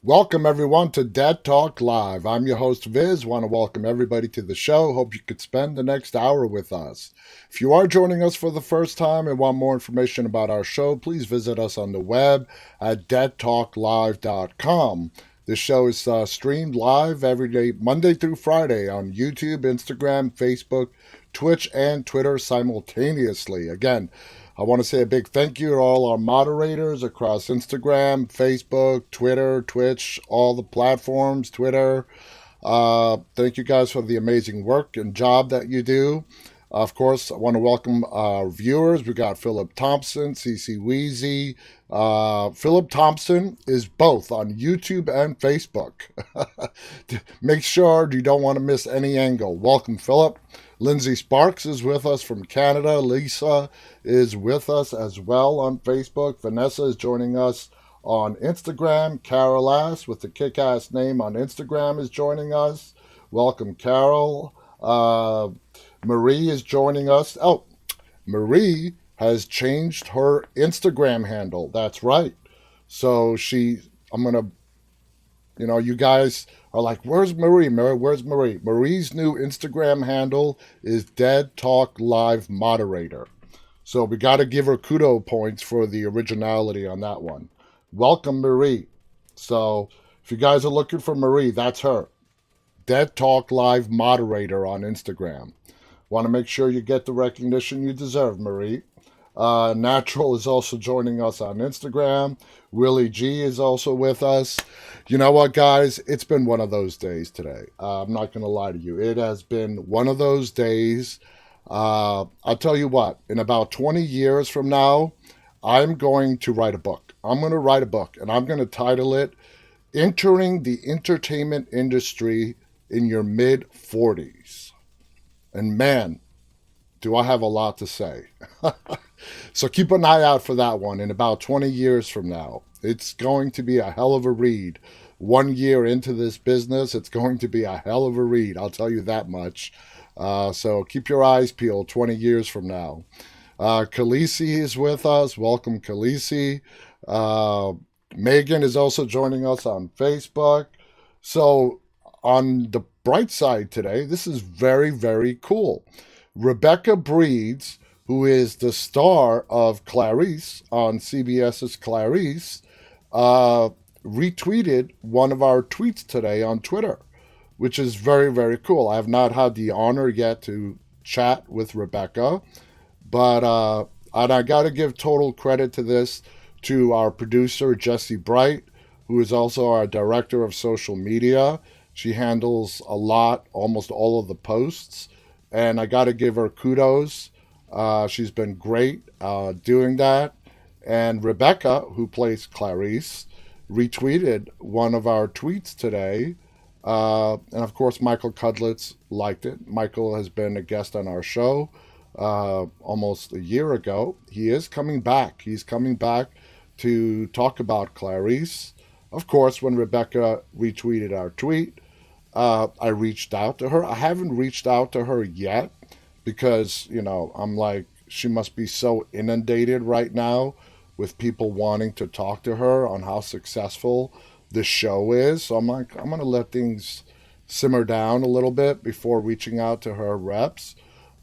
Welcome everyone to Dead Talk Live. I'm your host Viz. Want to welcome everybody to the show. Hope you could spend the next hour with us. If you are joining us for the first time and want more information about our show, please visit us on the web at deadtalklive.com. This show is streamed live every day, Monday through Friday, on YouTube, Instagram, Facebook, Twitch, and Twitter simultaneously. Again, I want to say a big thank you to all our moderators across Instagram, Facebook, Twitter, Twitch, all the platforms, Twitter. Thank you guys for the amazing work and job that you do. Of course, I want to welcome our viewers. We got Philip Thompson, CC Wheezy. Philip Thompson is both on YouTube and Facebook. Make sure you don't want to miss any angle. Welcome, Philip. Lindsay Sparks is with us from Canada. Lisa is with us as well on Facebook. Vanessa is joining us on Instagram. Carol Ass with the kick-ass name on Instagram is joining us. Welcome, Carol. Marie is joining us. Oh, Marie has changed her Instagram handle. That's right. So I'm going to, you guys are like, where's Marie? Where's Marie? Marie's new Instagram handle is Dead Talk Live Moderator. So we got to give her kudo points for the originality on that one. Welcome, Marie. So if you guys are looking for Marie, that's her. Dead Talk Live Moderator on Instagram. Want to make sure you get the recognition you deserve, Marie. Natural is also joining us on Instagram. Willie G is also with us. You know what, guys? It's been one of those days today. I'm not going to lie to you. It has been one of those days. I'll tell you what. In about 20 years from now, I'm going to write a book. I'm going to write a book, and I'm going to title it Entering the Entertainment Industry in Your Mid-40s. And man, do I have a lot to say. So keep an eye out for that one in about 20 years from now. It's going to be a hell of a read. 1 year into this business, it's going to be a hell of a read. I'll tell you that much. So keep your eyes peeled 20 years from now. Khaleesi is with us. Welcome, Khaleesi. Megan is also joining us on Facebook. So on the bright side today, this is very, very cool. Rebecca Breeds, who is the star of Clarice on CBS's Clarice, retweeted one of our tweets today on Twitter, which is very, very cool. I have not had the honor yet to chat with Rebecca, but and I got to give total credit to this to our producer, Jessie Bright, who is also our director of social media. She handles almost all of the posts, and I got to give her kudos. She's been great doing that. And Rebecca, who plays Clarice, retweeted one of our tweets today. And of course, Michael Cudlitz liked it. Michael has been a guest on our show almost a year ago. He is coming back. He's coming back to talk about Clarice. Of course, when Rebecca retweeted our tweet, I reached out to her. I haven't reached out to her yet because, I'm like, she must be so inundated right now with people wanting to talk to her on how successful the show is. So I'm like, I'm going to let things simmer down a little bit before reaching out to her reps.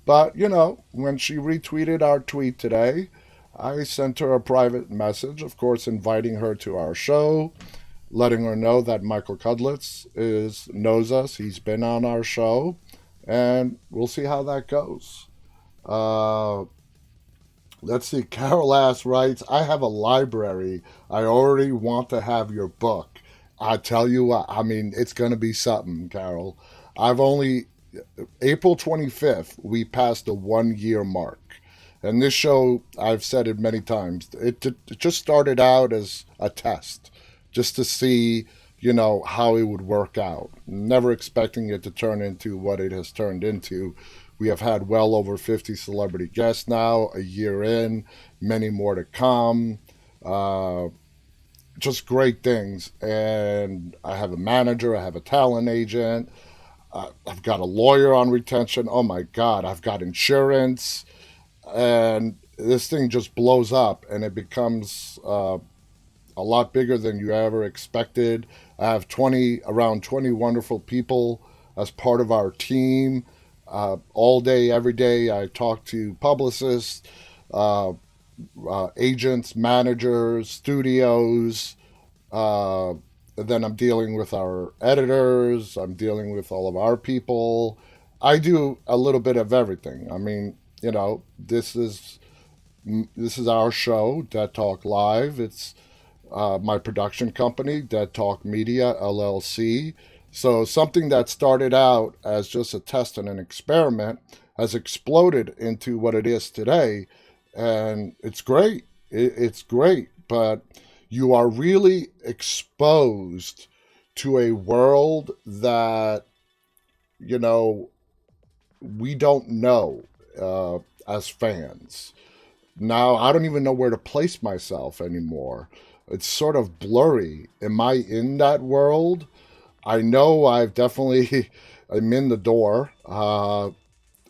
But, when she retweeted our tweet today, I sent her a private message, of course, inviting her to our show, letting her know that Michael Cudlitz knows us. He's been on our show, and we'll see how that goes. Let's see. Carol Ass writes, I have a library. I already want to have your book. I tell you what, it's going to be something, Carol. April 25th, we passed the 1 year mark. And this show, I've said it many times, it just started out as a test, just to see, how it would work out. Never expecting it to turn into what it has turned into. We have had well over 50 celebrity guests now, a year in, many more to come. Just great things. And I have a manager, I have a talent agent, I've got a lawyer on retention. Oh my God, I've got insurance. And this thing just blows up and it becomes a lot bigger than you ever expected. I have around 20 wonderful people as part of our team. All day, every day, I talk to publicists, uh, agents, managers, studios. Uh, then I'm dealing with our editors. I'm dealing with all of our people. I do a little bit of everything. I mean, this is our show, Dead Talk Live. It's my production company, Dead Talk Media LLC. So something that started out as just a test and an experiment has exploded into what it is today, and it's great. It's great, but you are really exposed to a world that you know we don't know as fans. Now I don't even know where to place myself anymore. It's sort of blurry. Am I in that world? I know I've definitely I'm in the door.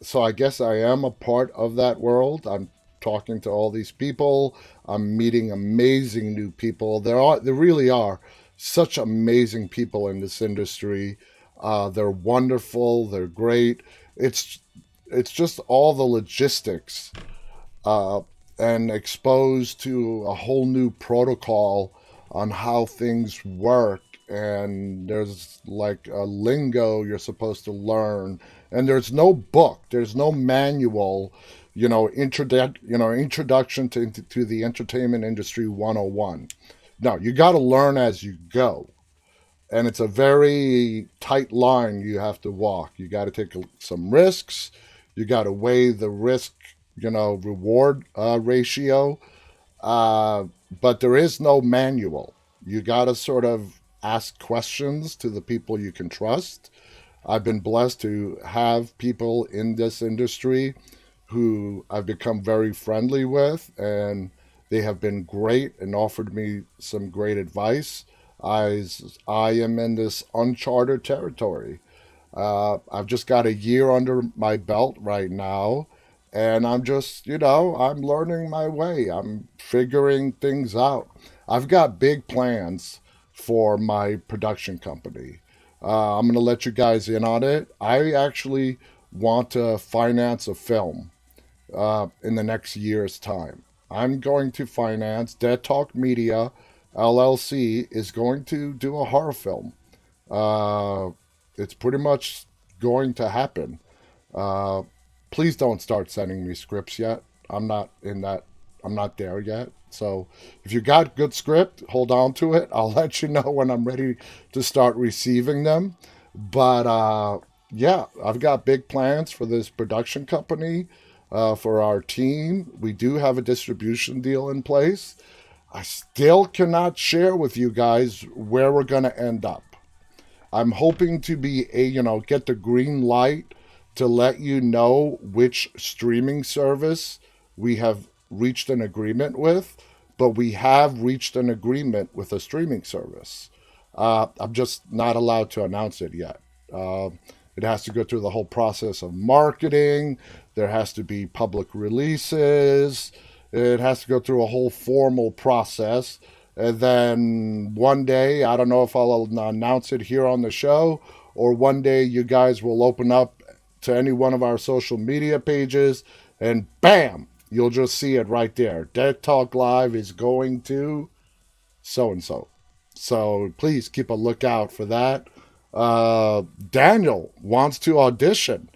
So I guess I am a part of that world. I'm talking to all these people. I'm meeting amazing new people. There really are such amazing people in this industry. They're wonderful. They're great. It's it's just all the logistics uh, and exposed to a whole new protocol on how things work. And there's like a lingo you're supposed to learn, and there's no book, there's no manual, introduction to the entertainment industry 101. No, you got to learn as you go, and it's a very tight line you have to walk. You got to take some risks. You got to weigh the risk, reward ratio. Uh, but there is no manual. You got to sort of ask questions to the people you can trust. I've been blessed to have people in this industry who I've become very friendly with, and they have been great and offered me some great advice. I, I am in this uncharted territory. I've just got a year under my belt right now, and I'm just, I'm learning my way. I'm figuring things out. I've got big plans for my production company. I'm going to let you guys in on it. I actually want to finance a film in the next year's time. I'm going to finance Dead Talk Media LLC is going to do a horror film. Uh, it's pretty much going to happen. Uh, Please don't start sending me scripts yet. I'm not in that. I'm not there yet. So if you got good script, hold on to it. I'll let you know when I'm ready to start receiving them. But yeah, I've got big plans for this production company, for our team. We do have a distribution deal in place. I still cannot share with you guys where we're going to end up. I'm hoping to get the green light to let you know which streaming service we have reached an agreement with, but we have reached an agreement with a streaming service. I'm just not allowed to announce it yet. Uh, it has to go through the whole process of marketing. There has to be public releases. It has to go through a whole formal process. And then one day, I don't know if I'll announce it here on the show, or one day you guys will open up to any one of our social media pages, and bam, you'll just see it right there. Dead Talk Live is going to so and so. So please keep a lookout for that. Daniel wants to audition.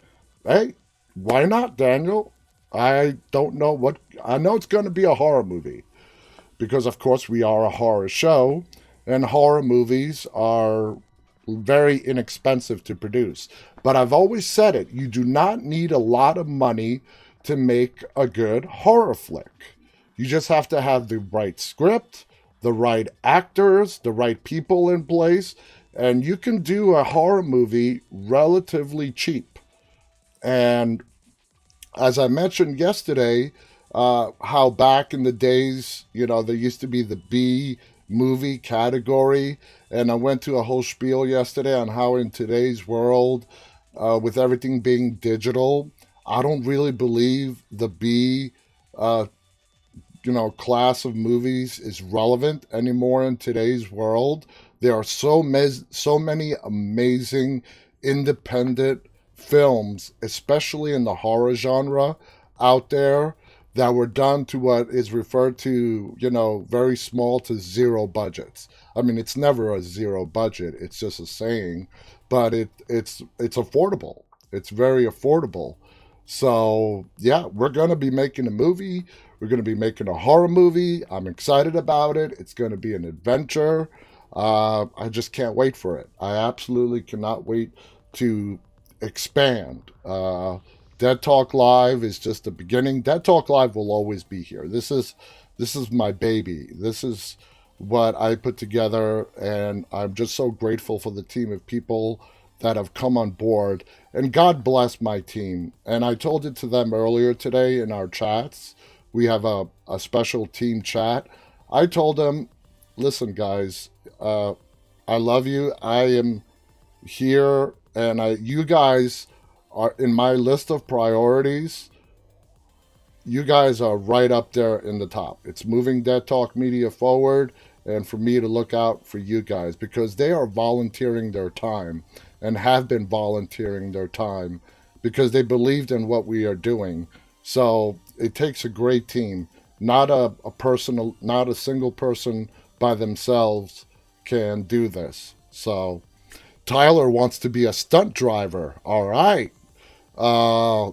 Hey, why not, Daniel? I don't know what. I know it's going to be a horror movie because, of course, we are a horror show, and horror movies are very inexpensive to produce. But I've always said it, you do not need a lot of money to make a good horror flick. You just have to have the right script, the right actors, the right people in place, and you can do a horror movie relatively cheap. And as I mentioned yesterday, how back in the days, there used to be the B movie category, and I went to a whole spiel yesterday on how in today's world, with everything being digital, I don't really believe the B uh, class of movies is relevant anymore in today's world. There are so many amazing independent films, especially in the horror genre, out there that were done to what is referred to, very small to zero budgets. I mean, it's never a zero budget; it's just a saying, but it's affordable. It's very affordable. So yeah, we're gonna be making a movie. We're gonna be making a horror movie. I'm excited about it. It's gonna be an adventure. I just can't wait for it. I absolutely cannot wait to expand. Dead Talk Live is just the beginning. Dead Talk Live will always be here. This is my baby. This is what I put together, and I'm just so grateful for the team of people that have come on board. And God bless my team. And I told it to them earlier today in our chats. We have a special team chat. I told them, listen, guys, I love you. I am here, and you guys are in my list of priorities. You guys are right up there in the top. It's moving Dead Talk Media forward, and for me to look out for you guys because they are volunteering their time and have been volunteering their time because they believed in what we are doing. So it takes a great team, not a personal, not a single person by themselves can do this. So Tyler wants to be a stunt driver. All right. Uh,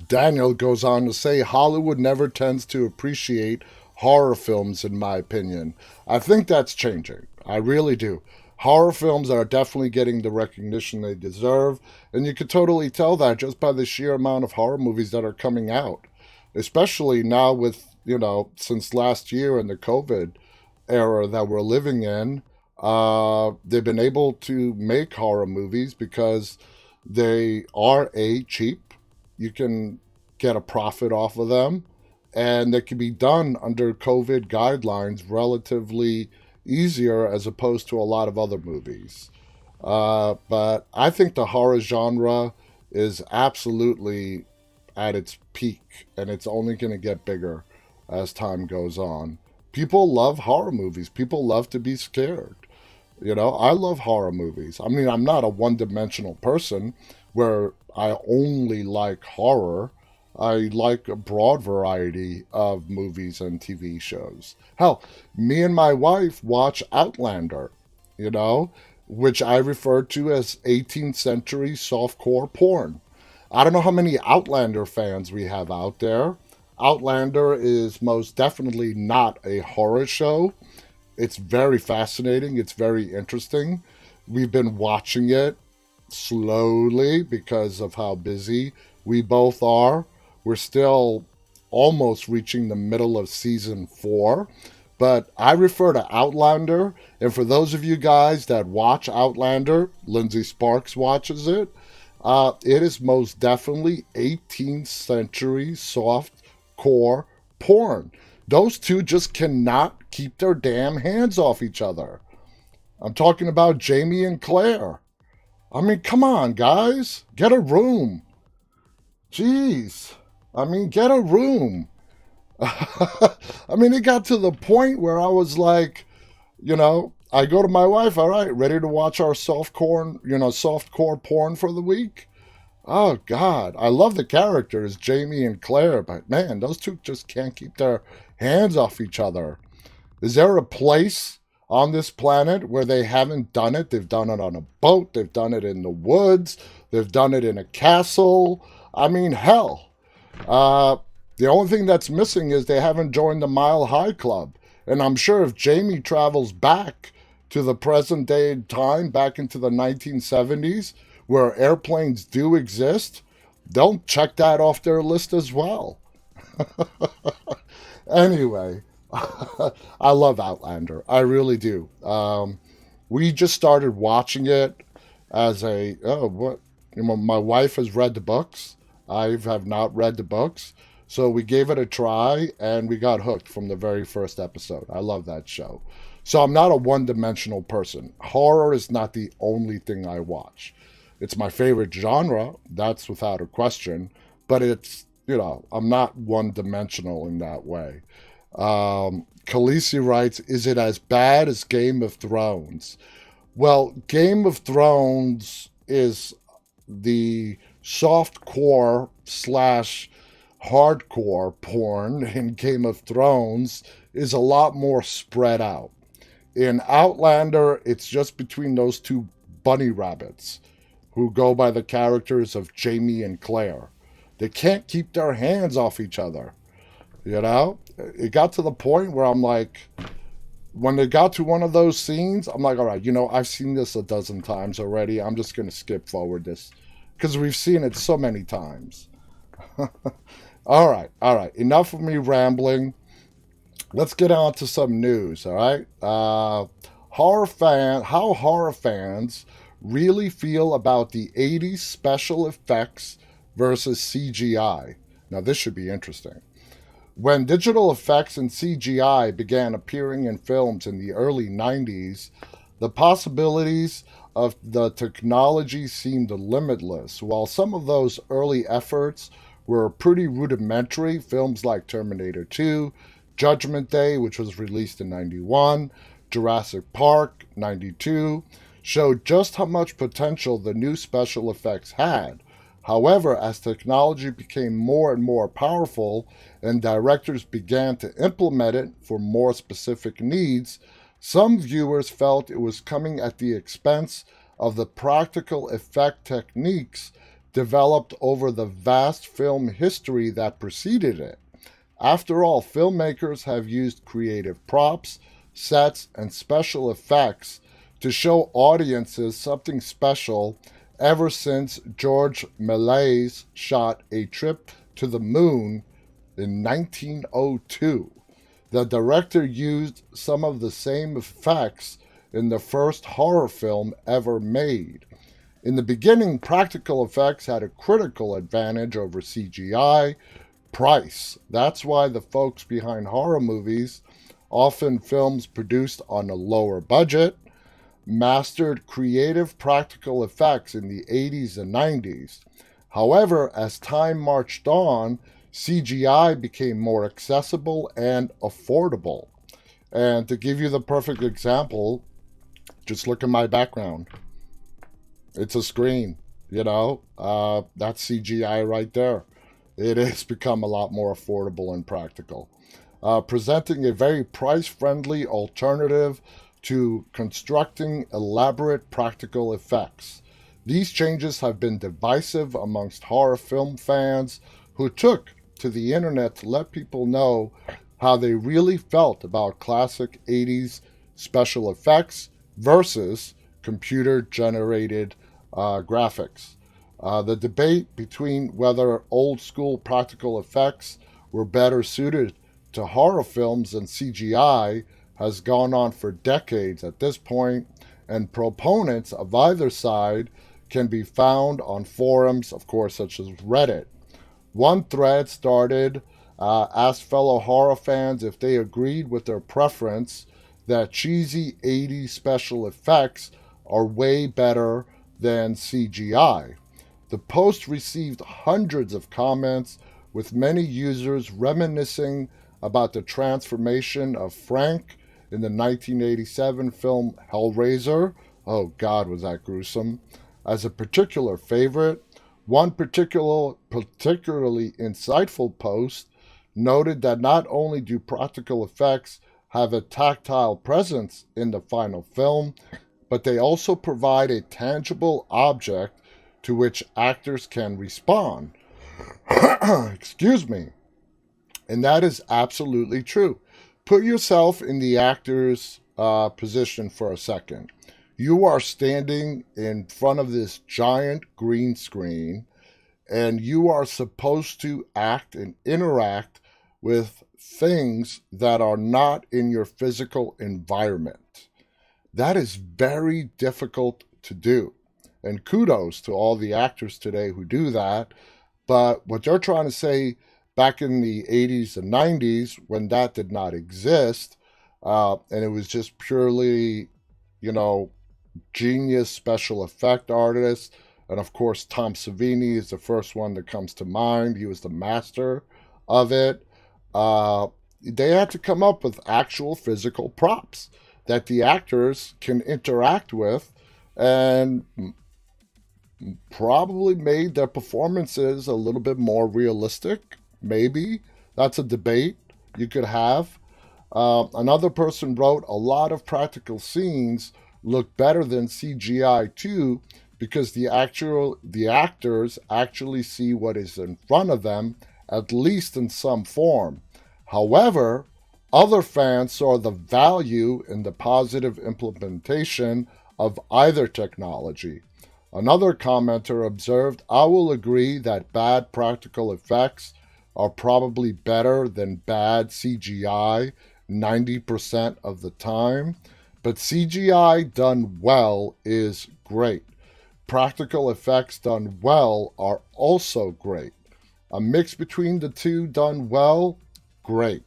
Daniel goes on to say Hollywood never tends to appreciate horror films, in my opinion. I think that's changing. I really do. Horror films are definitely getting the recognition they deserve, and you could totally tell that just by the sheer amount of horror movies that are coming out, especially now with, since last year and the COVID era that we're living in. They've been able to make horror movies because they are cheap. You can get a profit off of them, and they can be done under COVID guidelines relatively easier as opposed to a lot of other movies. But I think the horror genre is absolutely at its peak, and it's only going to get bigger as time goes on. People love horror movies. People love to be scared. I love horror movies. I mean, I'm not a one-dimensional person where I only like horror. I like a broad variety of movies and TV shows. Hell, me and my wife watch Outlander, you know, which I refer to as 18th century softcore porn. I don't know how many Outlander fans we have out there. Outlander is most definitely not a horror show. It's very fascinating. It's very interesting. We've been watching it slowly because of how busy we both are. We're still almost reaching the middle of season 4. But I refer to Outlander, and for those of you guys that watch Outlander, Lindsay Sparks watches it, it is most definitely 18th century soft core porn. Those two just cannot keep their damn hands off each other. I'm talking about Jamie and Claire. I mean, come on, guys. Get a room. Jeez. I mean, get a room. I mean, it got to the point where I was like, I go to my wife, all right, ready to watch our softcore porn for the week? Oh, God. I love the characters, Jamie and Claire, but man, those two just can't keep their hands off each other. Is there a place on this planet where they haven't done it? They've done it on a boat. They've done it in the woods. They've done it in a castle. I mean, hell. The only thing that's missing is they haven't joined the Mile High Club. And I'm sure if Jamie travels back to the present day time, back into the 1970s, where airplanes do exist, they'll check that off their list as well. Anyway, I love Outlander. I really do. We just started watching it as my wife has read the books. I have not read the books. So we gave it a try, and we got hooked from the very first episode. I love that show. So I'm not a one-dimensional person. Horror is not the only thing I watch. It's my favorite genre, that's without a question, but it's, I'm not one-dimensional in that way. Khaleesi writes, is it as bad as Game of Thrones? Well, Game of Thrones is the soft core slash hardcore porn in Game of Thrones is a lot more spread out. In Outlander, it's just between those two bunny rabbits who go by the characters of Jamie and Claire. They can't keep their hands off each other. You know? It got to the point where I'm like, when they got to one of those scenes, I'm like, all right, I've seen this a dozen times already. I'm just going to skip forward this because we've seen it so many times. All right. Enough of me rambling. Let's get on to some news, all right? How horror fans really feel about the 80s special effects versus CGI. Now, this should be interesting. When digital effects and CGI began appearing in films in the early 90s, the possibilities of the technology seemed limitless. While some of those early efforts were pretty rudimentary, films like Terminator 2, Judgment Day, which was released in 91, Jurassic Park, 92, showed just how much potential the new special effects had. However, as technology became more and more powerful and directors began to implement it for more specific needs, some viewers felt it was coming at the expense of the practical effect techniques developed over the vast film history that preceded it. After all, filmmakers have used creative props, sets, and special effects to show audiences something special ever since George Méliès shot A Trip to the Moon in 1902. The director used some of the same effects in the first horror film ever made. In the beginning, practical effects had a critical advantage over CGI. Price. That's why the folks behind horror movies, often films produced on a lower budget, mastered creative practical effects in the 80s and 90s. However, as time marched on, CGI became more accessible and affordable. And to give you the perfect example, just look at my background. It's a screen, that's CGI right there. It has become a lot more affordable and practical, presenting a very price-friendly alternative to constructing elaborate practical effects. These changes have been divisive amongst horror film fans who took to the internet to let people know how they really felt about classic 80s special effects versus computer-generated graphics. The debate between whether old school practical effects were better suited to horror films than CGI has gone on for decades at this point, and proponents of either side can be found on forums, of course, such as Reddit. One thread started, asked fellow horror fans if they agreed with their preference that cheesy 80s special effects are way better than CGI. The post received hundreds of comments, with many users reminiscing about the transformation of Frank in the 1987 film Hellraiser. Oh God, was that gruesome. As a particular favorite, one particularly insightful post noted that not only do practical effects have a tactile presence in the final film, but they also provide a tangible object to which actors can respond. Excuse me. And that is absolutely true. Put yourself in the actor's position for a second. You are standing in front of this giant green screen, and you are supposed to act and interact with things that are not in your physical environment. That is very difficult to do. And kudos to all the actors today who do that. But what they're trying to say back in the 80s and 90s, when that did not exist, and it was just purely, genius special effect artists. And of course, Tom Savini is the first one that comes to mind. He was the master of it. they had to come up with actual physical props that the actors can interact with, and probably made their performances a little bit more realistic. Maybe that's a debate you could have. Another person wrote, a lot of practical scenes look better than CGI too, because the actors actually see what is in front of them, at least in some form. However, other fans saw the value in the positive implementation of either technology. Another commenter observed, I will agree that bad practical effects are probably better than bad CGI 90% of the time, but CGI done well is great. Practical effects done well are also great. A mix between the two done well, great.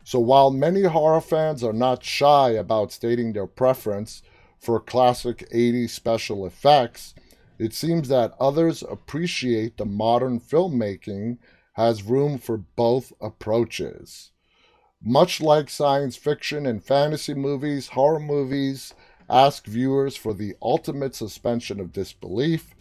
So while many horror fans are not shy about stating their preference for classic 80s special effects, it seems that others appreciate the modern filmmaking has room for both approaches. Much like science fiction and fantasy movies, horror movies ask viewers for the ultimate suspension of disbelief.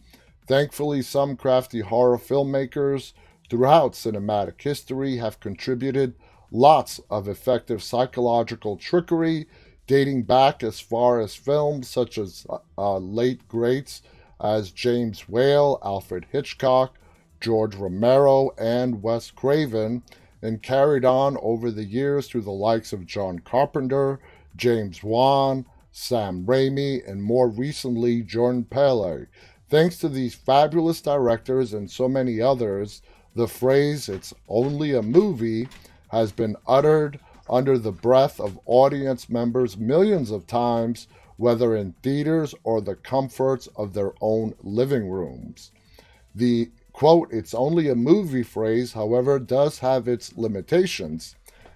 Thankfully, some crafty horror filmmakers throughout cinematic history have contributed lots of effective psychological trickery, dating back as far as films such as late greats as James Whale, Alfred Hitchcock, George Romero, and Wes Craven, and carried on over the years through the likes of John Carpenter, James Wan, Sam Raimi, and more recently Jordan Peele. Thanks to these fabulous directors and so many others, the phrase, it's only a movie, has been uttered under the breath of audience members millions of times, whether in theaters or the comforts of their own living rooms. The quote, it's only a movie phrase, however, does have its limitations,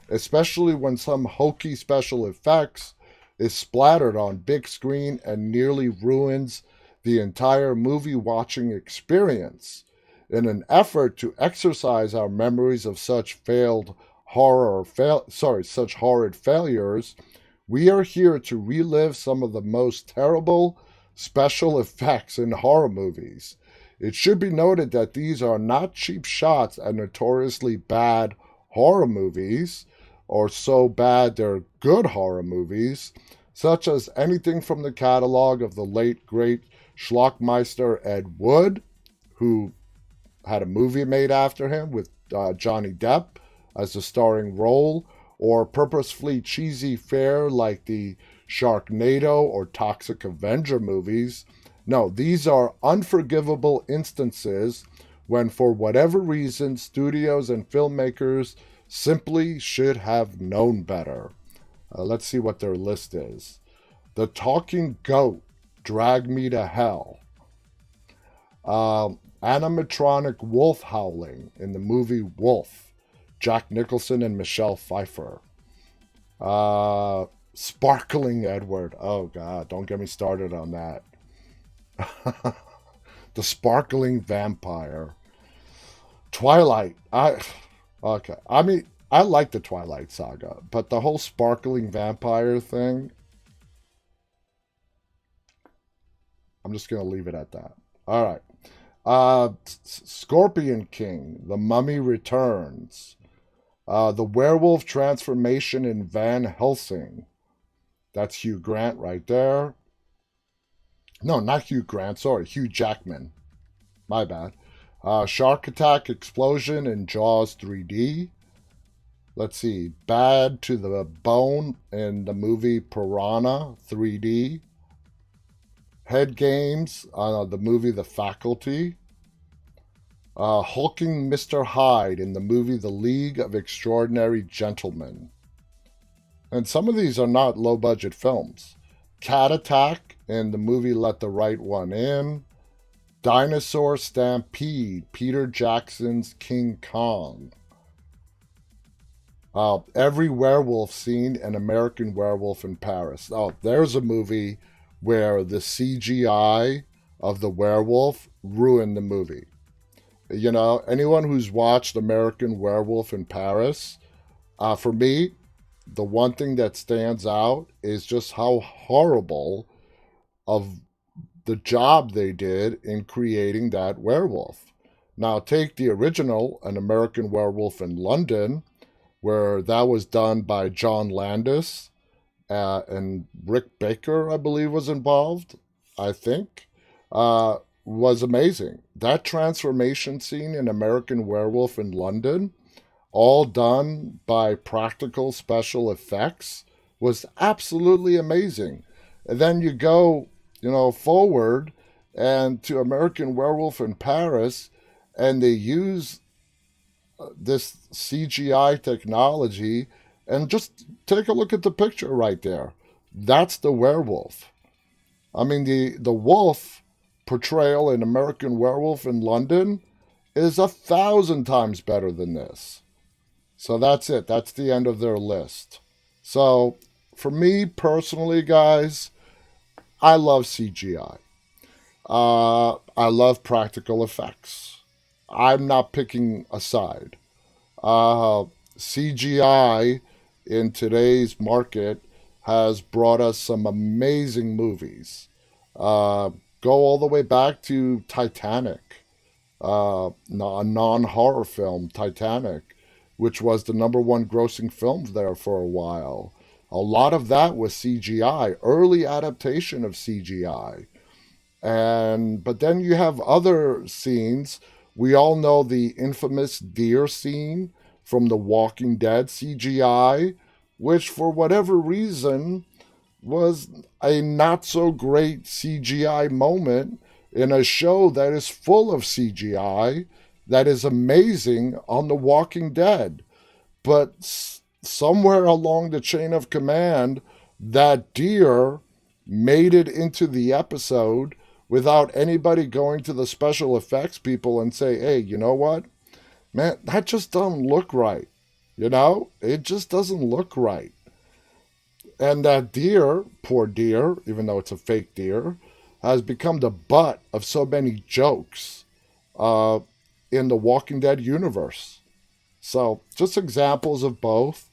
especially when some hokey special effects is splattered on big screen and nearly ruins the entire movie watching experience. In an effort to exercise our memories of such such horrid failures, we are here to relive some of the most terrible special effects in horror movies. It should be noted that these are not cheap shots at notoriously bad horror movies, or so bad they're good horror movies, such as anything from the catalog of the late great schlockmeister Ed Wood, who had a movie made after him with Johnny Depp as the starring role, or purposefully cheesy fare like the Sharknado or Toxic Avenger movies. No, these are unforgivable instances when, for whatever reason, studios and filmmakers simply should have known better. Let's see what their list is. The Talking Goat, Drag Me to Hell. Animatronic wolf howling in the movie Wolf, Jack Nicholson and Michelle Pfeiffer. Sparkling Edward. Oh, God, don't get me started on that. The Sparkling Vampire. Twilight. Okay. I mean, I like the Twilight Saga, but the whole Sparkling Vampire thing, I'm just going to leave it at that. All right. Scorpion King, The Mummy Returns. The werewolf transformation in Van Helsing. That's Hugh Grant right there. No, not Hugh Grant. Sorry, Hugh Jackman. My bad. Shark Attack Explosion in Jaws 3D. Let's see. Bad to the Bone in the movie Piranha 3D. Head Games, the movie The Faculty. Hulking Mr. Hyde in the movie The League of Extraordinary Gentlemen. And some of these are not low-budget films. Cat Attack in the movie Let the Right One In. Dinosaur Stampede, Peter Jackson's King Kong. Every werewolf scene, An American Werewolf in Paris. Oh, there's a movie where the CGI of the werewolf ruined the movie. You know, anyone who's watched American Werewolf in Paris, For me, the one thing that stands out is just how horrible of the job they did in creating that werewolf. Now, take the original, An American Werewolf in London, where that was done by John Landis and Rick Baker, I believe, was involved, I think, was amazing. That transformation scene in American Werewolf in London, all done by practical special effects, was absolutely amazing. And then you go, forward and to American Werewolf in Paris, and they use this CGI technology, and just take a look at the picture right there. That's the werewolf. I mean, the wolf portrayal in American Werewolf in London is 1,000 times better than this. So that's it. That's the end of their list. So for me personally, guys, I love CGI. I love practical effects. I'm not picking a side. Uh, CGI in today's market has brought us some amazing movies. Uh, Go all the way back to Titanic, a non horror film, Titanic, which was the number one grossing film there for a while. A lot of that was CGI, early adaptation of CGI. And but then you have other scenes. We all know the infamous deer scene from The Walking Dead CGI, which for whatever reason was a not so great CGI moment in a show that is full of CGI that is amazing on The Walking Dead. But somewhere along the chain of command, that deer made it into the episode without anybody going to the special effects people and say, hey, you know what? Man, that just doesn't look right. It just doesn't look right. And that deer, poor deer, even though it's a fake deer, has become the butt of so many jokes uh, in the Walking Dead universe. So, just examples of both.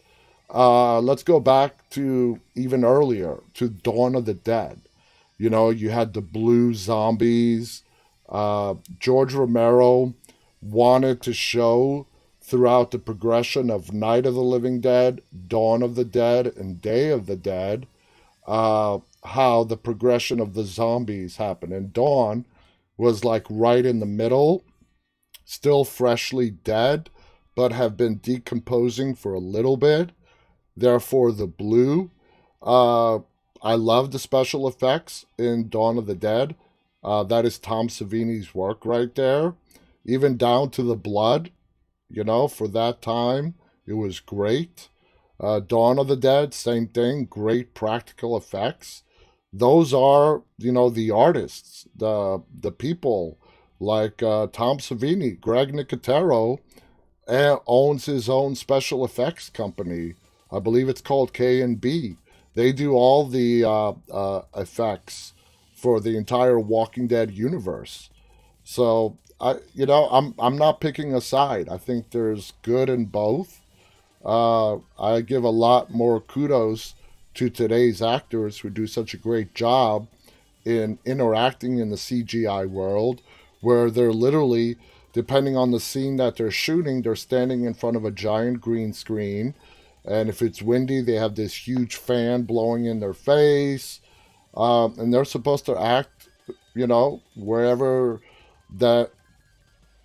Let's go back to even earlier, to Dawn of the Dead. You had the blue zombies. George Romero wanted to show throughout the progression of Night of the Living Dead, Dawn of the Dead, and Day of the Dead, how the progression of the zombies happened. And Dawn was like right in the middle, still freshly dead, but have been decomposing for a little bit. Therefore, the blue. Uh, I love the special effects in Dawn of the Dead. That is Tom Savini's work right there. Even down to the blood, for that time, it was great. Dawn of the Dead, same thing, great practical effects. Those are, the artists, the people like Tom Savini, Greg Nicotero, owns his own special effects company. I believe it's called K&B. They do all the effects for the entire Walking Dead universe. So I'm not picking a side. I think there's good in both. I give a lot more kudos to today's actors who do such a great job in interacting in the CGI world, where they're literally, depending on the scene that they're shooting, they're standing in front of a giant green screen. And if it's windy, they have this huge fan blowing in their face. And they're supposed to act, wherever that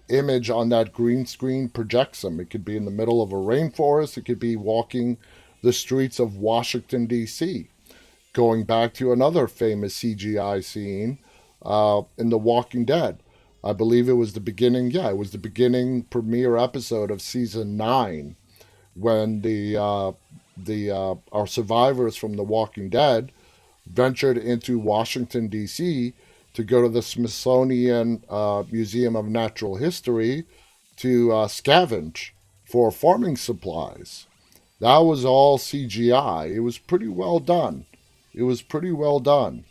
image on that green screen projects them. It could be in the middle of a rainforest. It could be walking the streets of Washington, D.C. Going back to another famous CGI scene in The Walking Dead. I believe it was the beginning. Yeah, it was the beginning premiere episode of season 9 when our survivors from The Walking Dead ventured into Washington, D.C. to go to the Smithsonian Museum of Natural History to scavenge for farming supplies. That was all CGI. It was pretty well done. It was pretty well done.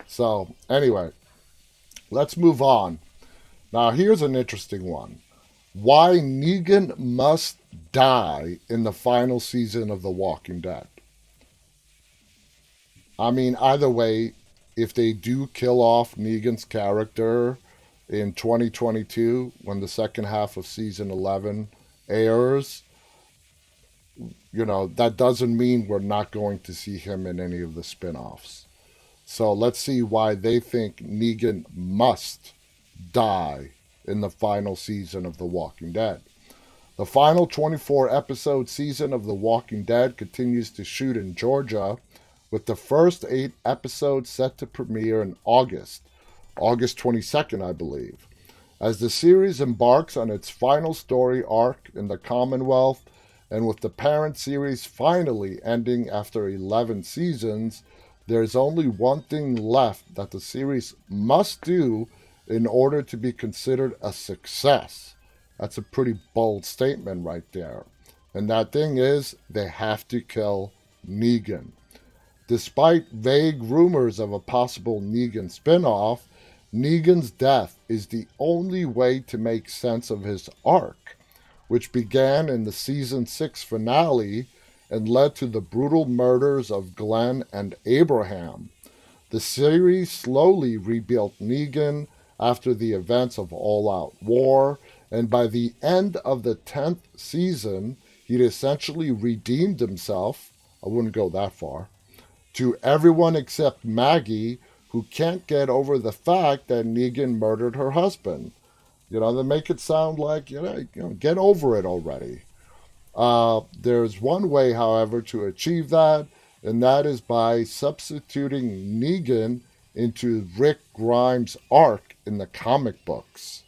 So, anyway, let's move on. Now, here's an interesting one. Why Negan must die in the final season of The Walking Dead. I mean, either way, if they do kill off Negan's character in 2022 when the second half of season 11 airs, that doesn't mean we're not going to see him in any of the spin offs. So let's see why they think Negan must die in the final season of The Walking Dead. The final 24 episode season of The Walking Dead continues to shoot in Georgia, with the first 8 episodes set to premiere in August 22nd, I believe. As the series embarks on its final story arc in the Commonwealth, and with the parent series finally ending after 11 seasons, there's only one thing left that the series must do in order to be considered a success. That's a pretty bold statement right there. And that thing is, they have to kill Negan. Despite vague rumors of a possible Negan spin-off, Negan's death is the only way to make sense of his arc, which began in the season 6 finale and led to the brutal murders of Glenn and Abraham. The series slowly rebuilt Negan after the events of All Out War, and by the end of the 10th season, he'd essentially redeemed himself. I wouldn't go that far. To everyone except Maggie, who can't get over the fact that Negan murdered her husband. They make it sound like, get over it already. There's one way, however, to achieve that, and that is by substituting Negan into Rick Grimes' arc in the comic books.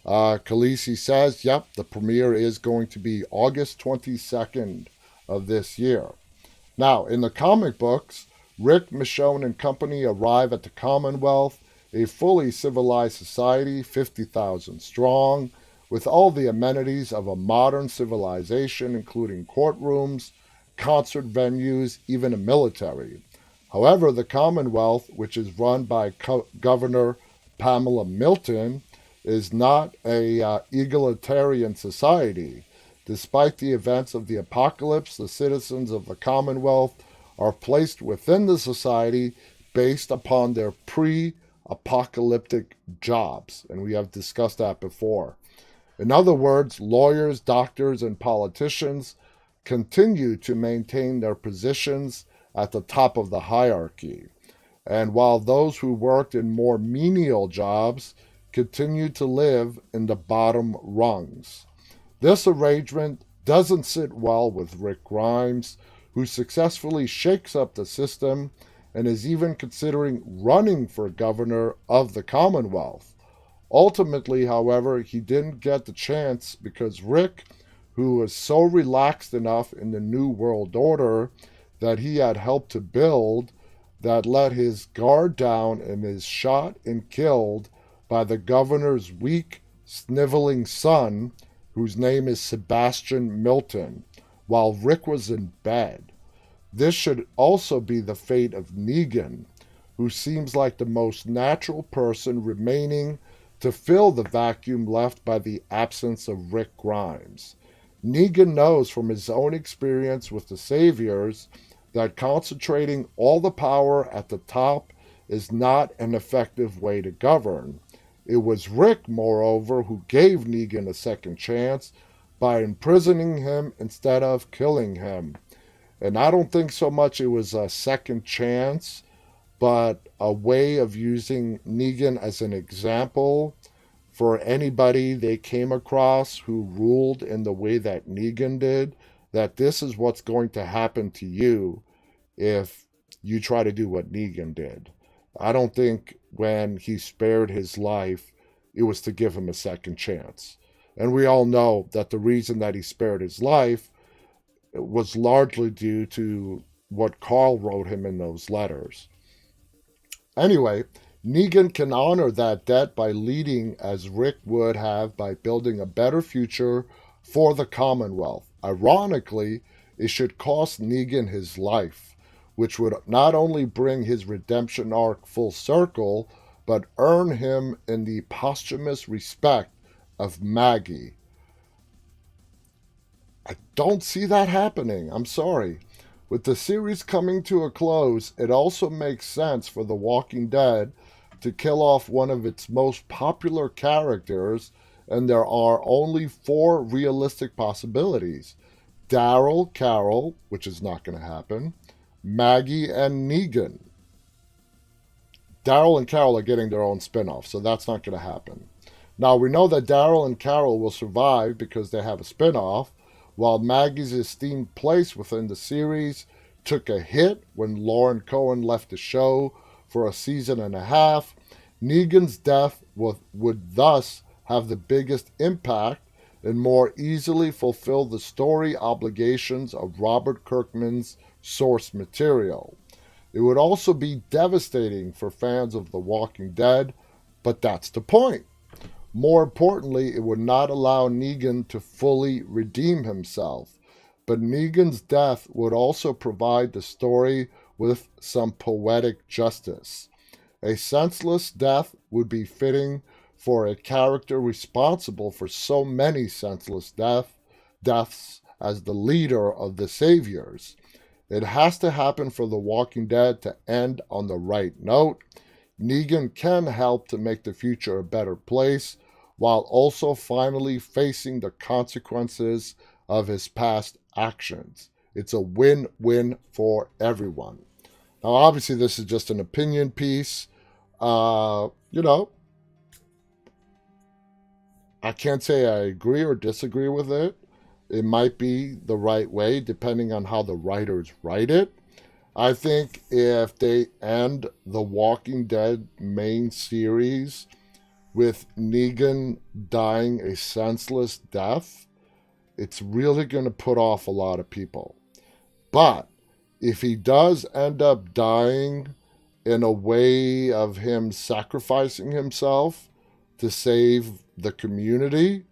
Khaleesi says, yep, the premiere is going to be August 22nd of this year. Now, in the comic books, Rick, Michonne, and company arrive at the Commonwealth, a fully civilized society, 50,000 strong, with all the amenities of a modern civilization, including courtrooms, concert venues, even a military. However, the Commonwealth, which is run by Governor Pamela Milton, is not a egalitarian society. Despite the events of the apocalypse, the citizens of the Commonwealth are placed within the society based upon their pre-apocalyptic jobs, and we have discussed that before. In other words, lawyers, doctors, and politicians continue to maintain their positions at the top of the hierarchy, and while those who worked in more menial jobs continue to live in the bottom rungs. This arrangement doesn't sit well with Rick Grimes, who successfully shakes up the system and is even considering running for governor of the Commonwealth. Ultimately, however, he didn't get the chance because Rick, who was so relaxed enough in the New World Order that he had helped to build, that let his guard down and is shot and killed by the governor's weak, sniveling son, whose name is Sebastian Milton, while Rick was in bed. This should also be the fate of Negan, who seems like the most natural person remaining to fill the vacuum left by the absence of Rick Grimes. Negan knows from his own experience with the Saviors that concentrating all the power at the top is not an effective way to govern. It was Rick, moreover, who gave Negan a second chance by imprisoning him instead of killing him. And I don't think so much it was a second chance, but a way of using Negan as an example for anybody they came across who ruled in the way that Negan did, that this is what's going to happen to you if you try to do what Negan did. I don't think when he spared his life, it was to give him a second chance. And we all know that the reason that he spared his life was largely due to what Carl wrote him in those letters. Anyway, Negan can honor that debt by leading as Rick would have by building a better future for the Commonwealth. Ironically, it should cost Negan his life, which would not only bring his redemption arc full circle, but earn him in the posthumous respect of Maggie. I don't see that happening. I'm sorry. With the series coming to a close, it also makes sense for The Walking Dead to kill off one of its most popular characters, and there are only four realistic possibilities: Daryl, Carol, which is not going to happen, Maggie, and Negan. Daryl and Carol are getting their own spin off, so that's not going to happen. Now, we know that Daryl and Carol will survive because they have a spin off, while Maggie's esteemed place within the series took a hit when Lauren Cohen left the show for a season and a half. Negan's death would thus have the biggest impact and more easily fulfill the story obligations of Robert Kirkman's source material. It would also be devastating for fans of The Walking Dead, but that's the point. More importantly, it would not allow Negan to fully redeem himself. But Negan's death would also provide the story with some poetic justice. A senseless death would be fitting for a character responsible for so many senseless deaths as the leader of the Saviors. It has to happen for The Walking Dead to end on the right note. Negan can help to make the future a better place while also finally facing the consequences of his past actions. It's a win-win for everyone. Now, obviously, this is just an opinion piece. You know, I can't say I agree or disagree with it. It might be the right way depending on how the writers write it. I think if they end the Walking Dead main series with Negan dying a senseless death, it's really going to put off a lot of people. But if he does end up dying in a way of him sacrificing himself to save the community,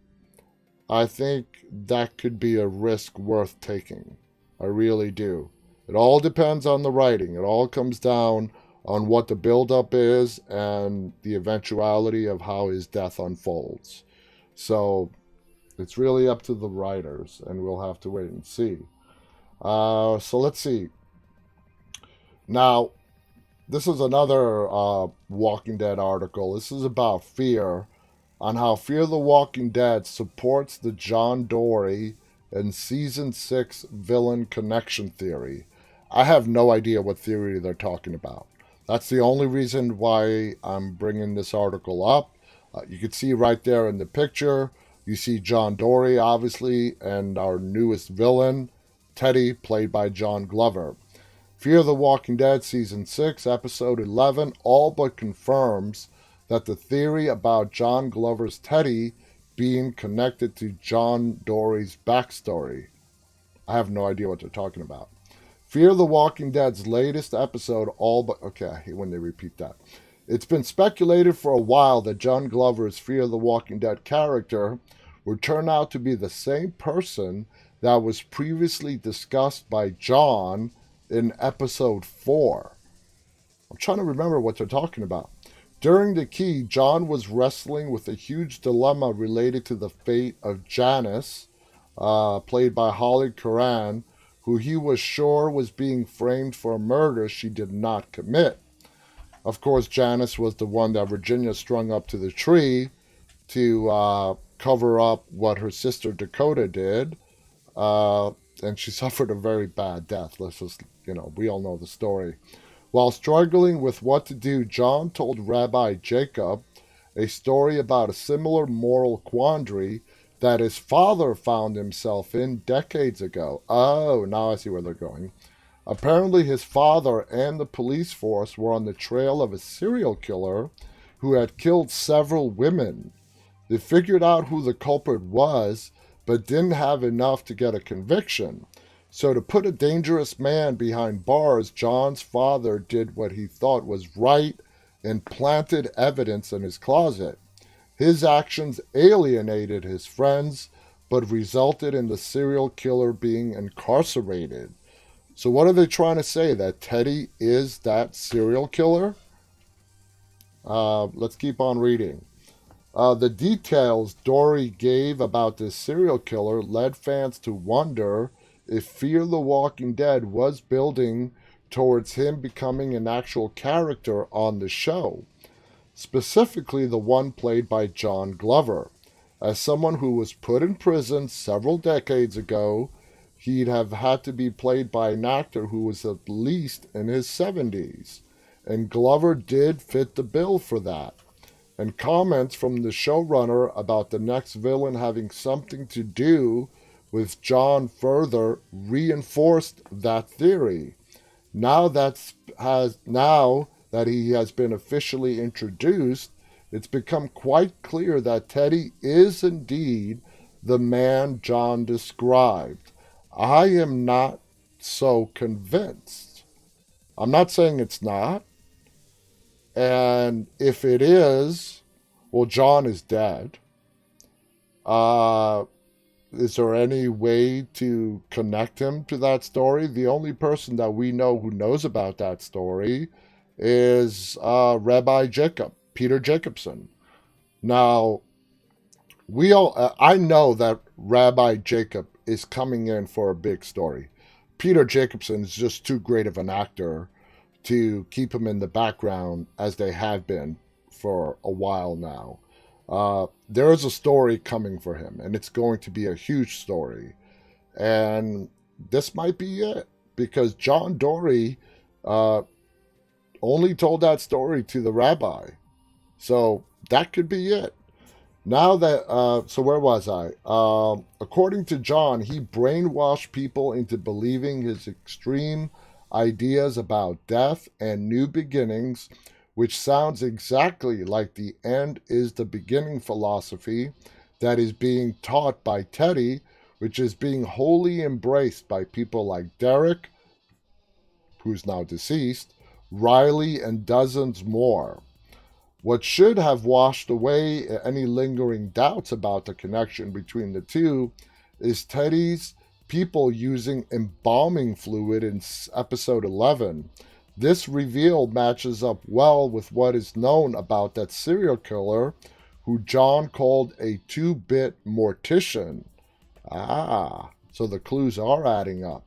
I think that could be a risk worth taking. I really do. It all depends on the writing. It all comes down on what the buildup is and the eventuality of how his death unfolds. So it's really up to the writers, and we'll have to wait and see. So let's see. Now, this is another Walking Dead article. This is about Fear, on how Fear the Walking Dead supports the John Dory and Season 6 villain connection theory. I have no idea what theory they're talking about. That's the only reason why I'm bringing this article up. You can see right there in the picture, you see John Dory, obviously, and our newest villain, Teddy, played by John Glover. Fear the Walking Dead Season 6, Episode 11, all but confirms that the theory about John Glover's Teddy being connected to John Dory's backstory. I have no idea what they're talking about. Fear the Walking Dead's latest episode, all but... Okay, I hate when they repeat that. It's been speculated for a while that John Glover's Fear the Walking Dead character would turn out to be the same person that was previously discussed by John in episode 4. I'm trying to remember what they're talking about. During the key, John was wrestling with a huge dilemma related to the fate of Janice, played by Holly Curran, who he was sure was being framed for a murder she did not commit. Of course, Janice was the one that Virginia strung up to the tree to cover up what her sister Dakota did, and she suffered a very bad death. Let's just, we all know the story. While struggling with what to do, John told Rabbi Jacob a story about a similar moral quandary that his father found himself in decades ago. Oh, now I see where they're going. Apparently, his father and the police force were on the trail of a serial killer who had killed several women. They figured out who the culprit was, but didn't have enough to get a conviction. So to put a dangerous man behind bars, John's father did what he thought was right and planted evidence in his closet. His actions alienated his friends, but resulted in the serial killer being incarcerated. So what are they trying to say? That Teddy is that serial killer? Let's keep on reading. The details Dory gave about this serial killer led fans to wonder if Fear the Walking Dead was building towards him becoming an actual character on the show, specifically the one played by John Glover. As someone who was put in prison several decades ago, he'd have had to be played by an actor who was at least in his 70s. And Glover did fit the bill for that. And comments from the showrunner about the next villain having something to do with John further reinforced that theory. Now that he has been officially introduced, it's become quite clear that Teddy is indeed the man John described. I am not so convinced. I'm not saying it's not. And if it is, well, John is dead. Uh, is there any way to connect him to that story? The only person that we know who knows about that story is Rabbi Jacob, Peter Jacobson. Now, I know that Rabbi Jacob is coming in for a big story. Peter Jacobson is just too great of an actor to keep him in the background as they have been for a while now. There is a story coming for him, and it's going to be a huge story. And this might be it, because John Dory only told that story to the rabbi. So that could be it. Now that, so where was I? According to John, he brainwashed people into believing his extreme ideas about death and new beginnings, which sounds exactly like the end is the beginning philosophy that is being taught by Teddy, which is being wholly embraced by people like Derek, who's now deceased, Riley, and dozens more. What should have washed away any lingering doubts about the connection between the two is Teddy's people using embalming fluid in episode 11. This reveal matches up well with what is known about that serial killer who John called a 2-bit mortician. So the clues are adding up.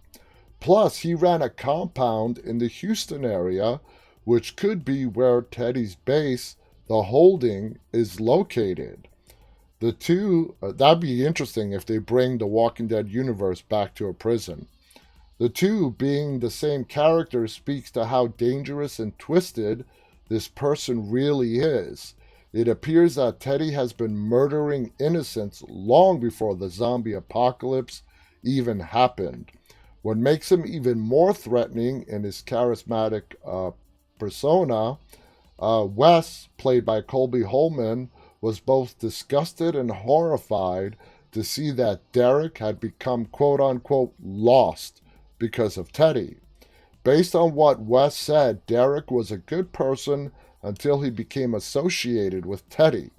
Plus, he ran a compound in the Houston area, which could be where Teddy's base, the holding, is located. The two, that'd be interesting if they bring the Walking Dead universe back to a prison. The two being the same character speaks to how dangerous and twisted this person really is. It appears that Teddy has been murdering innocents long before the zombie apocalypse even happened. What makes him even more threatening in his charismatic persona, Wes, played by Colby Holman, was both disgusted and horrified to see that Derek had become quote-unquote lost because of Teddy. Based on what Wes said, Derek was a good person until he became associated with Teddy.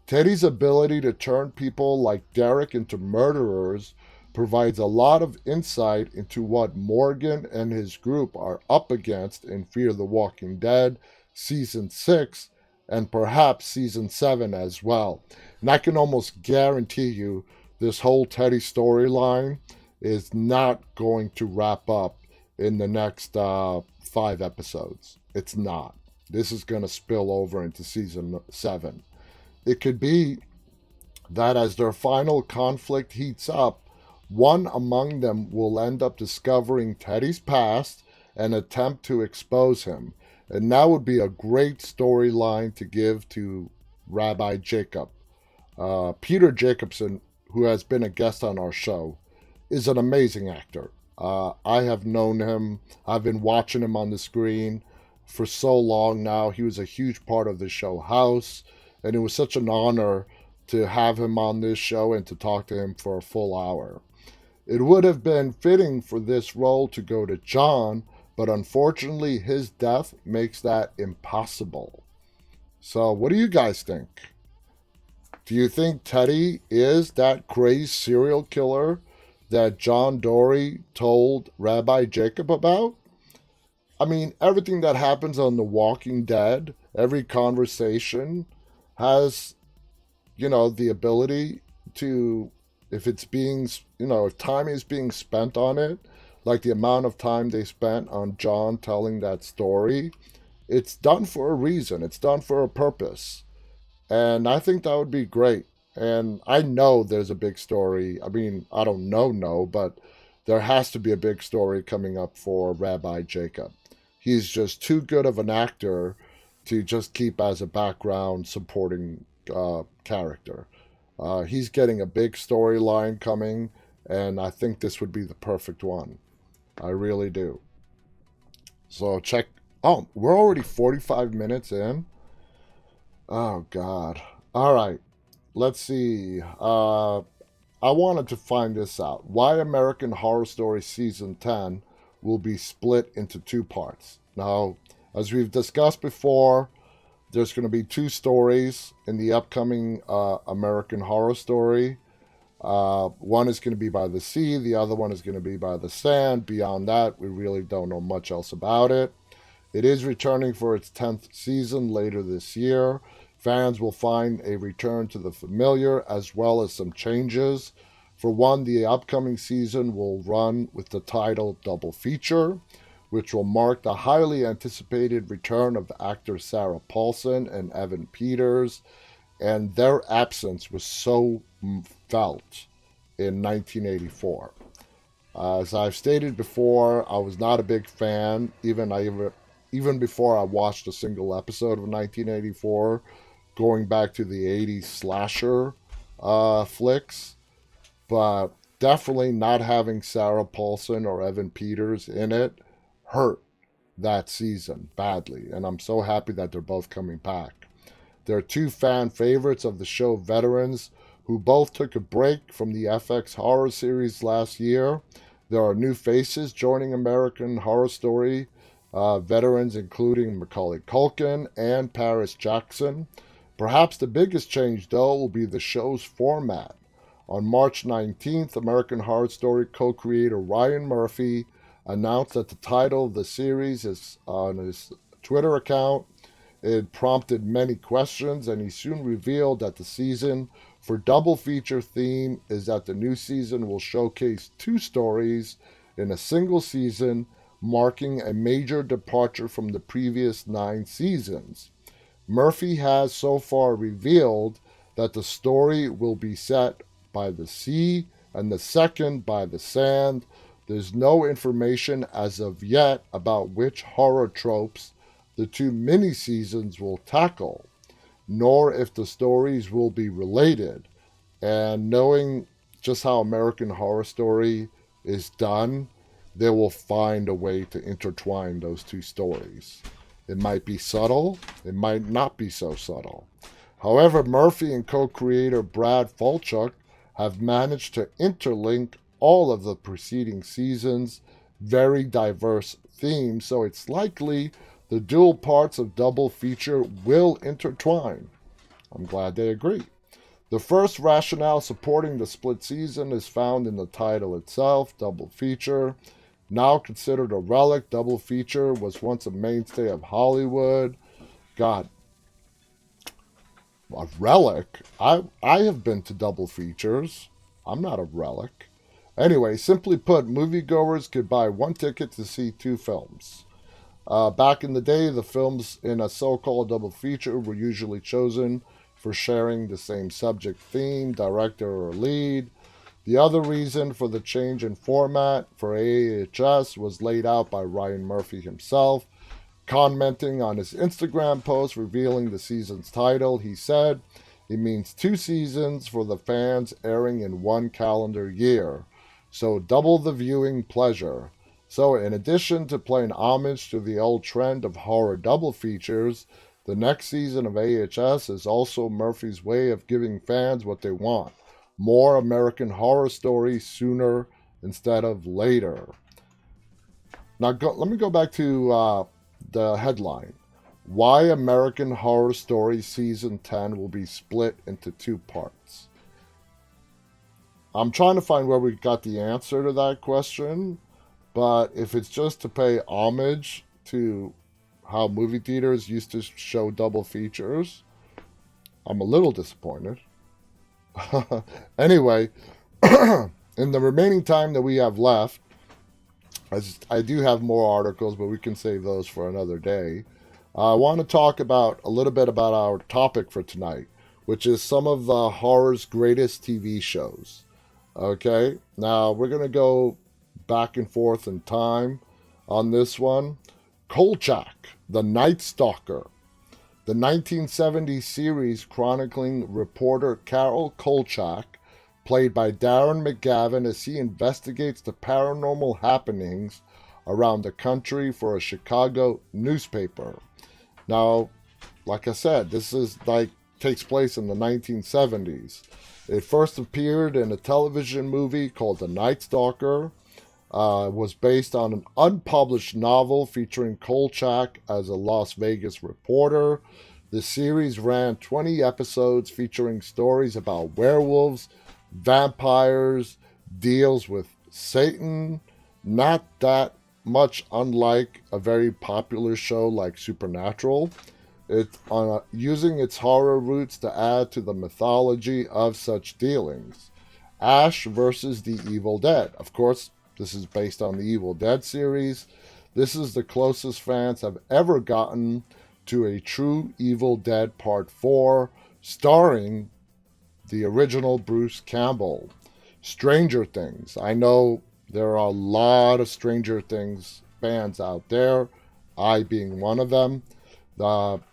Teddy's ability to turn people like Derek into murderers provides a lot of insight into what Morgan and his group are up against in Fear the Walking Dead Season 6 and perhaps Season 7 as well. And I can almost guarantee you this whole Teddy storyline is not going to wrap up in the next 5 episodes. It's not. This is going to spill over into Season 7. It could be that as their final conflict heats up, one among them will end up discovering Teddy's past and attempt to expose him. And that would be a great storyline to give to Rabbi Jacob. Peter Jacobson, who has been a guest on our show, is an amazing actor. I have known him. I've been watching him on the screen for so long now. He was a huge part of the show House, and it was such an honor to have him on this show and to talk to him for a full hour. It would have been fitting for this role to go to John, but unfortunately his death makes that impossible. So what do you guys think? Do you think Teddy is that crazy serial killer that John Dory told Rabbi Jacob about? I mean, everything that happens on The Walking Dead, every conversation has the ability to, if it's being, if time is being spent on it, like the amount of time they spent on John telling that story, it's done for a reason. It's done for a purpose. And I think that would be great. And I know there's a big story. I mean, I don't know, no, but there has to be a big story coming up for Rabbi Jacob. He's just too good of an actor to just keep as a background supporting character. He's getting a big storyline coming, and I think this would be the perfect one. I really do. So check. Oh, we're already 45 minutes in. Oh, God. All right. Let's see. I wanted to find this out. Why American Horror Story Season 10 will be split into two parts. Now, as we've discussed before, there's going to be two stories in the upcoming American Horror Story. One is going to be by the sea, the other one is going to be by the sand. Beyond that, we really don't know much else about it. It is returning for its 10th season later this year. Fans will find a return to the familiar as well as some changes. For one, the upcoming season will run with the title Double Feature, which will mark the highly anticipated return of actor Sarah Paulson and Evan Peters, and their absence was so felt in 1984. As I've stated before, I was not a big fan, even before I watched a single episode of 1984, going back to the 80s slasher flicks. But definitely not having Sarah Paulson or Evan Peters in it hurt that season badly. And I'm so happy that they're both coming back. They're two fan favorites of the show veterans who both took a break from the FX horror series last year. There are new faces joining American Horror Story veterans, including Macaulay Culkin and Paris Jackson. Perhaps the biggest change, though, will be the show's format. On March 19th, American Horror Story co-creator Ryan Murphy announced that the title of the series is on his Twitter account. It prompted many questions, and he soon revealed that the season for double feature theme is that the new season will showcase two stories in a single season, marking a major departure from the previous 9 seasons. Murphy has so far revealed that the story will be set by the sea and the second by the sand. There's no information as of yet about which horror tropes the two mini-seasons will tackle, nor if the stories will be related. And knowing just how American Horror Story is done, they will find a way to intertwine those two stories. It might be subtle, it might not be so subtle. However, Murphy and co-creator Brad Falchuk have managed to interlink all of the preceding seasons' very diverse themes, so it's likely the dual parts of double feature will intertwine. I'm glad they agree. The first rationale supporting the split season is found in the title itself, Double Feature. Now considered a relic, Double Feature was once a mainstay of Hollywood. God, a relic? I have been to double features. I'm not a relic. Anyway, simply put, moviegoers could buy one ticket to see two films. Back in the day, the films in a so-called double feature were usually chosen for sharing the same subject, theme, director, or lead. The other reason for the change in format for AHS was laid out by Ryan Murphy himself. Commenting on his Instagram post revealing the season's title, he said, "It means 2 seasons for the fans airing in 1 calendar year, so double the viewing pleasure." So in addition to playing homage to the old trend of horror double features, the next season of AHS is also Murphy's way of giving fans what they want: more American Horror Story sooner instead of later. Now let me go back to the headline. Why American Horror Story Season 10 will be split into 2 parts. I'm trying to find where we got the answer to that question, but if it's just to pay homage to how movie theaters used to show double features, I'm a little disappointed. Anyway, in the remaining time that we have left, I do have more articles, but we can save those for another day. I want to talk about a little bit about our topic for tonight, which is some of horror's greatest TV shows. Okay, now we're going to go back and forth in time on this one. Kolchak, the Night Stalker. The 1970 series chronicling reporter Carol Kolchak, played by Darren McGavin, as he investigates the paranormal happenings around the country for a Chicago newspaper. Now, like I said, this is like takes place in the 1970s. It first appeared in a television movie called The Night Stalker. Was based on an unpublished novel featuring Kolchak as a Las Vegas reporter. The series ran 20 episodes featuring stories about werewolves, vampires, deals with Satan, not that much unlike a very popular show like Supernatural. It's using its horror roots to add to the mythology of such dealings. Ash versus the Evil Dead. Of course, this is based on the Evil Dead series. This is the closest fans have ever gotten to a true Evil Dead Part 4, starring the original Bruce Campbell. Stranger Things. I know there are a lot of Stranger Things fans out there, I being one of them.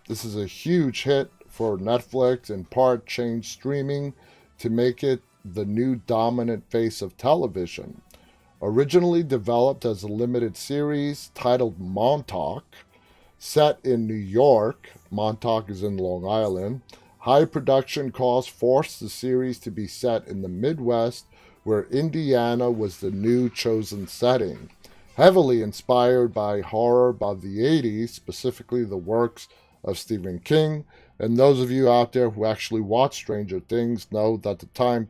This is a huge hit for Netflix, in part changed streaming to make it the new dominant face of television. Originally developed as a limited series titled Montauk, set in New York, Montauk is in Long Island, high production costs forced the series to be set in the Midwest, where Indiana was the new chosen setting. Heavily inspired by horror of the 80s, specifically the works of Stephen King, and those of you out there who actually watch Stranger Things know that the time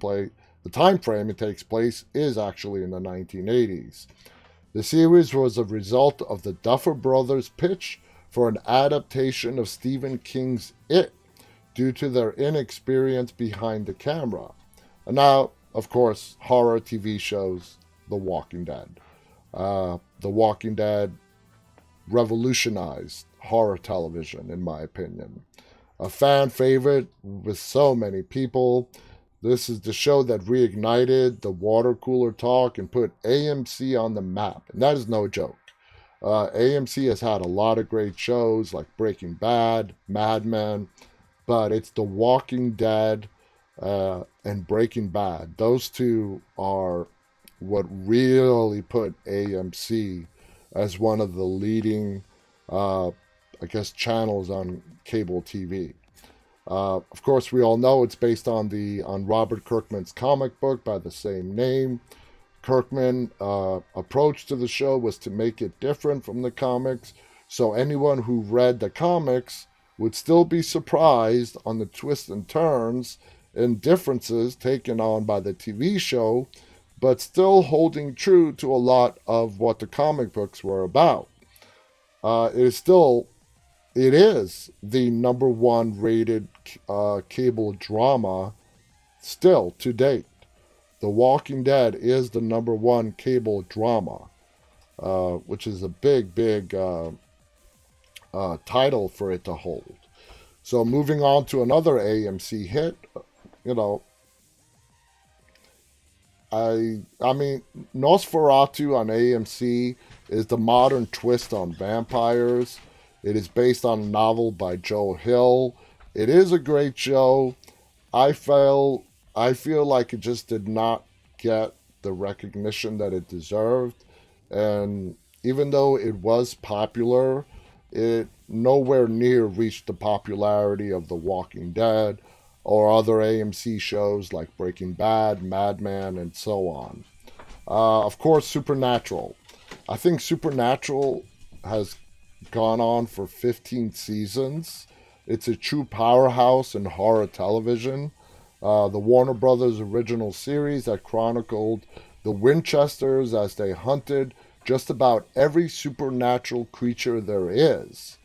frame it takes place is actually in the 1980s. The series was a result of the Duffer Brothers' pitch for an adaptation of Stephen King's It, due to their inexperience behind the camera. And now, of course, horror TV shows, The Walking Dead. The Walking Dead revolutionized horror television, in my opinion. A fan favorite with so many people. This is the show that reignited the water cooler talk and put AMC on the map. And that is no joke. AMC has had a lot of great shows like Breaking Bad, Mad Men, but it's The Walking Dead and Breaking Bad. Those two are what really put AMC as one of the leading, channels on cable TV. Of course, we all know it's based on Robert Kirkman's comic book by the same name. Kirkman's approach to the show was to make it different from the comics, so anyone who read the comics would still be surprised on the twists and turns and differences taken on by the TV show, but still holding true to a lot of what the comic books were about. It is the number one rated cable drama still to date. The Walking Dead is the number one cable drama, which is a big title for it to hold. So moving on to another AMC hit, I mean, Nosferatu on AMC is the modern twist on vampires. It is based on a novel by Joe Hill. It is a great show. I feel like it just did not get the recognition that it deserved. And even though it was popular, it nowhere near reached the popularity of The Walking Dead or other AMC shows like Breaking Bad, Mad Men, and so on. Of course, Supernatural. I think Supernatural has gone on for 15 seasons. It's a true powerhouse in horror television. The Warner Brothers original series that chronicled the Winchesters as they hunted just about every supernatural creature there is.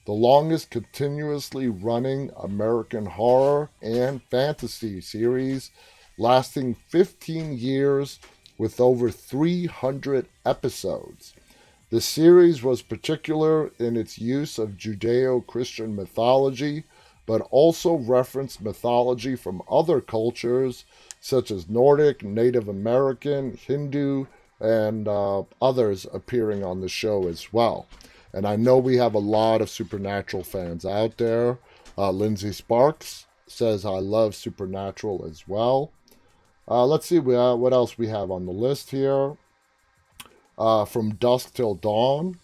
the longest continuously running American horror and fantasy series, lasting 15 years with over 300 episodes. The series was particular in its use of Judeo-Christian mythology, but also referenced mythology from other cultures such as Nordic, Native American, Hindu, and others appearing on the show as well. And I know we have a lot of Supernatural fans out there. Lindsay Sparks says, I love Supernatural as well. Let's see what else we have on the list here. From Dusk Till Dawn,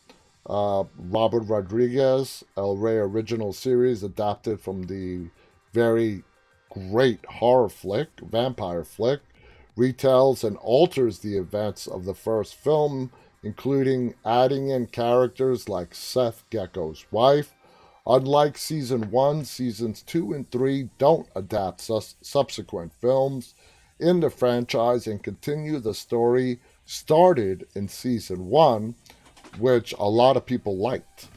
Robert Rodriguez, El Rey original series adapted from the very great horror flick, vampire flick, retells and alters the events of the first film, including adding in characters like Seth Gecko's wife. Unlike season 1, seasons 2 and 3 don't adapt subsequent films in the franchise and continue the story started in season 1, which a lot of people liked.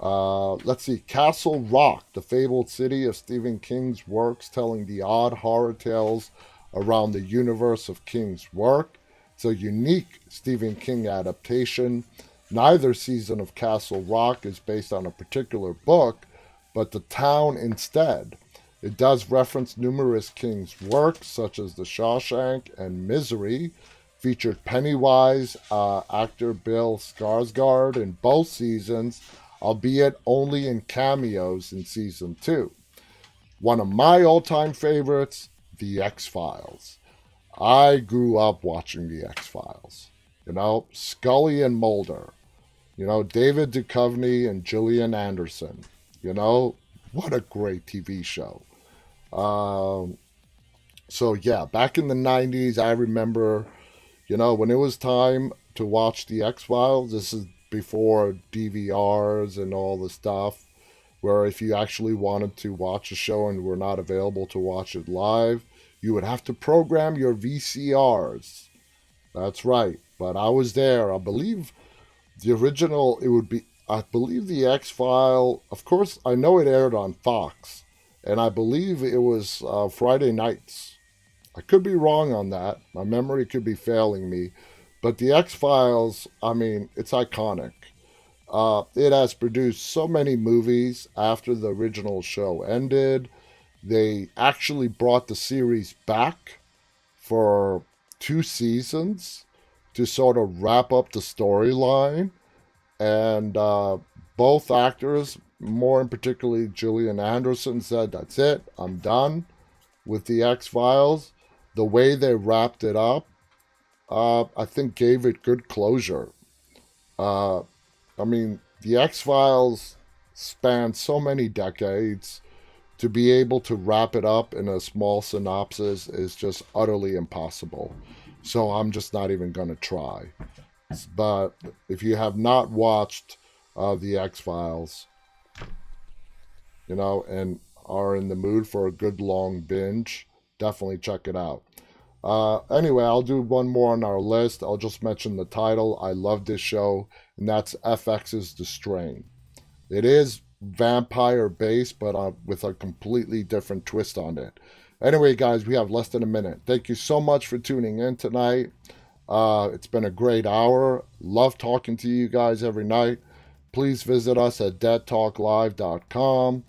Let's see, Castle Rock, the fabled city of Stephen King's works telling the odd horror tales around the universe of King's work. It's a unique Stephen King adaptation. Neither season of Castle Rock is based on a particular book, but the town instead. It does reference numerous King's works, such as The Shawshank and Misery, featured Pennywise actor Bill Skarsgård in both seasons, albeit only in cameos in season 2. One of my all-time favorites, The X-Files. I grew up watching The X-Files. You know, Scully and Mulder. You know, David Duchovny and Gillian Anderson. You know, what a great TV show. So yeah, back in the 90s, I remember, you know, when it was time to watch The X-Files, this is before DVRs and all the stuff, where if you actually wanted to watch a show and were not available to watch it live, you would have to program your VCRs. That's right. But I was there. I believe the original, I believe The X-File, of course, I know it aired on Fox, and I believe it was Friday nights. I could be wrong on that. My memory could be failing me. But The X-Files, I mean, it's iconic. It has produced so many movies after the original show ended. They actually brought the series back for 2 seasons to sort of wrap up the storyline. And both actors, more in particularly Gillian Anderson, said, that's it, I'm done with The X-Files. The way they wrapped it up, I think gave it good closure. I mean, The X-Files spanned so many decades. To be able to wrap it up in a small synopsis is just utterly impossible. So I'm just not even going to try. But if you have not watched The X-Files, you know, and are in the mood for a good long binge, definitely check it out. Anyway, I'll do one more on our list. I'll just mention the title. I love this show, and that's FX's The Strain. It is vampire based, but with a completely different twist on it. Anyway, guys, we have less than a minute. Thank you so much for tuning in tonight. It's been a great hour. Love talking to you guys every night. Please visit us at deadtalklive.com.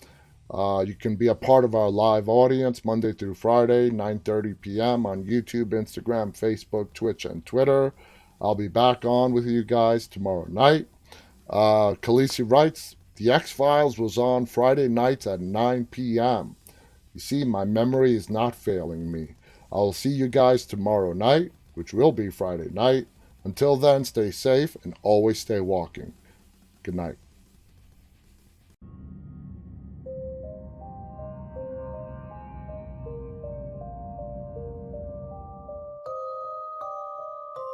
You can be a part of our live audience Monday through Friday, 9:30 p.m. on YouTube, Instagram, Facebook, Twitch, and Twitter. I'll be back on with you guys tomorrow night. Khaleesi writes, The X-Files was on Friday nights at 9 p.m. You see, my memory is not failing me. I'll see you guys tomorrow night, which will be Friday night. Until then, stay safe and always stay walking. Good night.